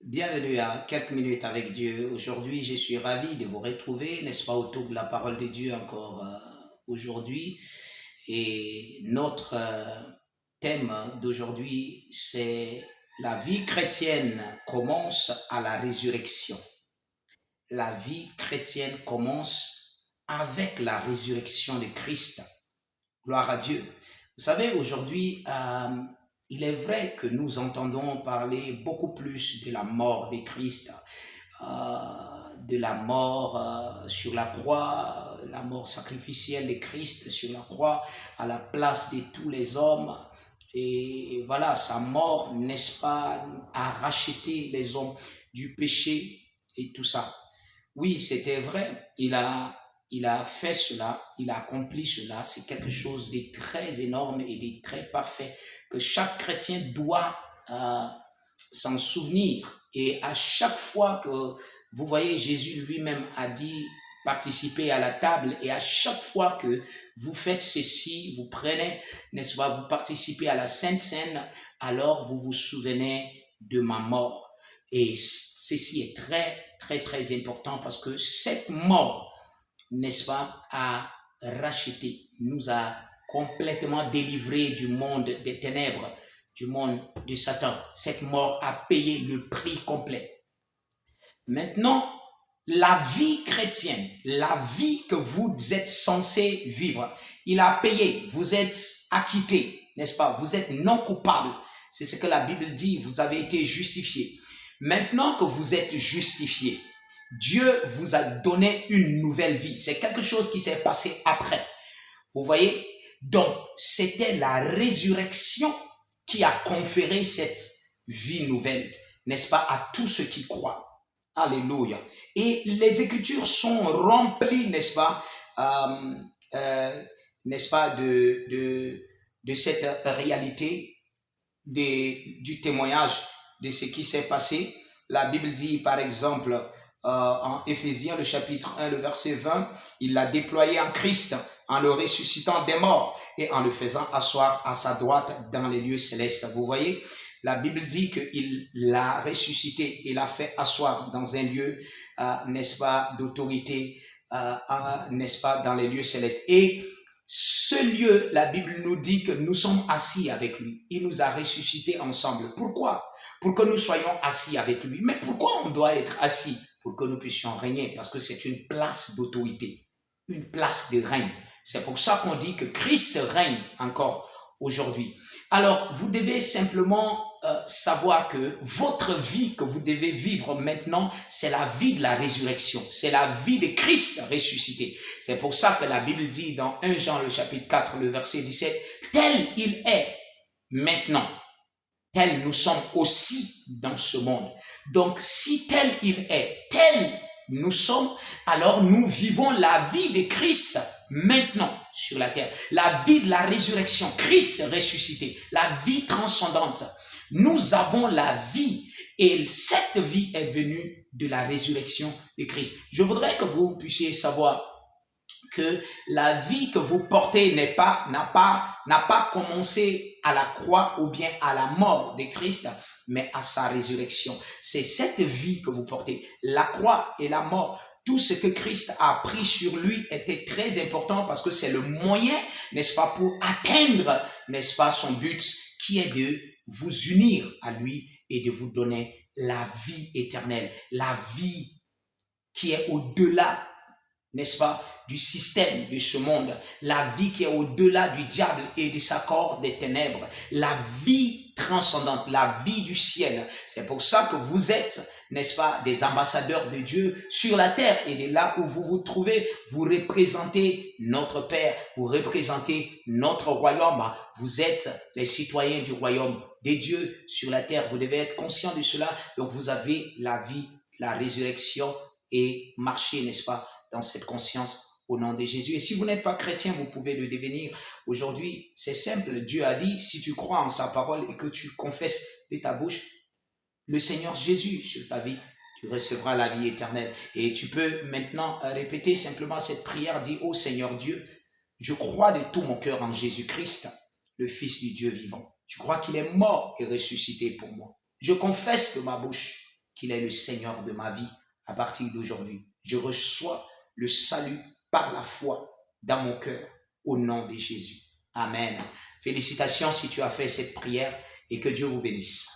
Bienvenue à quelques minutes avec Dieu. Aujourd'hui, je suis ravi de vous retrouver, n'est-ce pas, autour de la parole de Dieu encore aujourd'hui. Et notre thème d'aujourd'hui, c'est la vie chrétienne commence à la résurrection. La vie chrétienne commence avec la résurrection de Christ. Gloire à Dieu. Vous savez, aujourd'hui, il est vrai que nous entendons parler beaucoup plus de la mort de Christ, de la mort sur la croix, la mort sacrificielle de Christ sur la croix, à la place de tous les hommes. Et voilà, sa mort, n'est-ce pas, a racheté les hommes du péché et tout ça. Oui, c'était vrai. Il a fait cela, il a accompli cela. C'est quelque chose de très énorme et de très parfait que chaque chrétien doit s'en souvenir. Et à chaque fois que vous voyez, Jésus lui-même a dit participer à la table, et à chaque fois que vous faites ceci, vous prenez, n'est-ce pas, vous participez à la Sainte Seine, alors vous vous souvenez de ma mort. Et ceci est très, très, très important parce que cette mort, n'est-ce pas, a racheté, nous a complètement délivrés du monde des ténèbres, du monde de Satan. Cette mort a payé le prix complet. Maintenant, la vie chrétienne, la vie que vous êtes censé vivre, il a payé, vous êtes acquitté, n'est-ce pas? Vous êtes non coupable. C'est ce que la Bible dit, vous avez été justifié. Maintenant que vous êtes justifié, Dieu vous a donné une nouvelle vie. C'est quelque chose qui s'est passé après. Vous voyez? Donc, c'était la résurrection qui a conféré cette vie nouvelle, n'est-ce pas, à tous ceux qui croient. Alléluia. Et les Écritures sont remplies, n'est-ce pas, euh, n'est-ce pas, de cette réalité, du témoignage de ce qui s'est passé. La Bible dit, par exemple, en Éphésiens, le chapitre 1, le verset 20, il l'a déployé en Christ, en le ressuscitant des morts et en le faisant asseoir à sa droite dans les lieux célestes. Vous voyez, la Bible dit qu'il l'a ressuscité et l'a fait asseoir dans un lieu, n'est-ce pas, d'autorité, n'est-ce pas, dans les lieux célestes. Et ce lieu, la Bible nous dit que nous sommes assis avec lui. Il nous a ressuscités ensemble. Pourquoi? Pour que nous soyons assis avec lui. Mais pourquoi on doit être assis? Pour que nous puissions régner. Parce que c'est une place d'autorité, une place de règne. C'est pour ça qu'on dit que Christ règne encore aujourd'hui. Alors, vous devez simplement savoir que votre vie que vous devez vivre maintenant, c'est la vie de la résurrection. C'est la vie de Christ ressuscité. C'est pour ça que la Bible dit dans 1 Jean, le chapitre 4, le verset 17, tel il est maintenant, tel nous sommes aussi dans ce monde. Donc, si tel il est, tel nous sommes, alors nous vivons la vie de Christ maintenant sur la terre. La vie de la résurrection, Christ ressuscité, la vie transcendante. Nous avons la vie et cette vie est venue de la résurrection de Christ. Je voudrais que vous puissiez savoir que la vie que vous portez n'a pas commencé à la croix ou bien à la mort de Christ, mais à sa résurrection. C'est cette vie que vous portez. La croix et la mort, tout ce que Christ a pris sur lui était très important parce que c'est le moyen, n'est-ce pas, pour atteindre, n'est-ce pas, son but qui est de vous unir à lui et de vous donner la vie éternelle, la vie qui est au-delà, n'est-ce pas, du système de ce monde, la vie qui est au-delà du diable et de sa corde des ténèbres, la vie transcendante, la vie du ciel. C'est pour ça que vous êtes, n'est-ce pas, des ambassadeurs de Dieu sur la terre, et de là où vous vous trouvez, vous représentez notre Père, vous représentez notre royaume, vous êtes les citoyens du royaume des dieux sur la terre. Vous devez être conscient de cela. Donc vous avez la vie, la résurrection, et marcher, n'est-ce pas, dans cette conscience au nom de Jésus. Et si vous n'êtes pas chrétien, vous pouvez le devenir aujourd'hui. C'est simple. Dieu a dit, si tu crois en sa parole et que tu confesses de ta bouche le Seigneur Jésus sur ta vie, tu recevras la vie éternelle. Et tu peux maintenant répéter simplement cette prière, dit, ô Seigneur Dieu, je crois de tout mon cœur en Jésus-Christ, le Fils du Dieu vivant. Je crois qu'il est mort et ressuscité pour moi. Je confesse de ma bouche qu'il est le Seigneur de ma vie à partir d'aujourd'hui. Je reçois le salut par la foi dans mon cœur au nom de Jésus. Amen. Félicitations si tu as fait cette prière et que Dieu vous bénisse.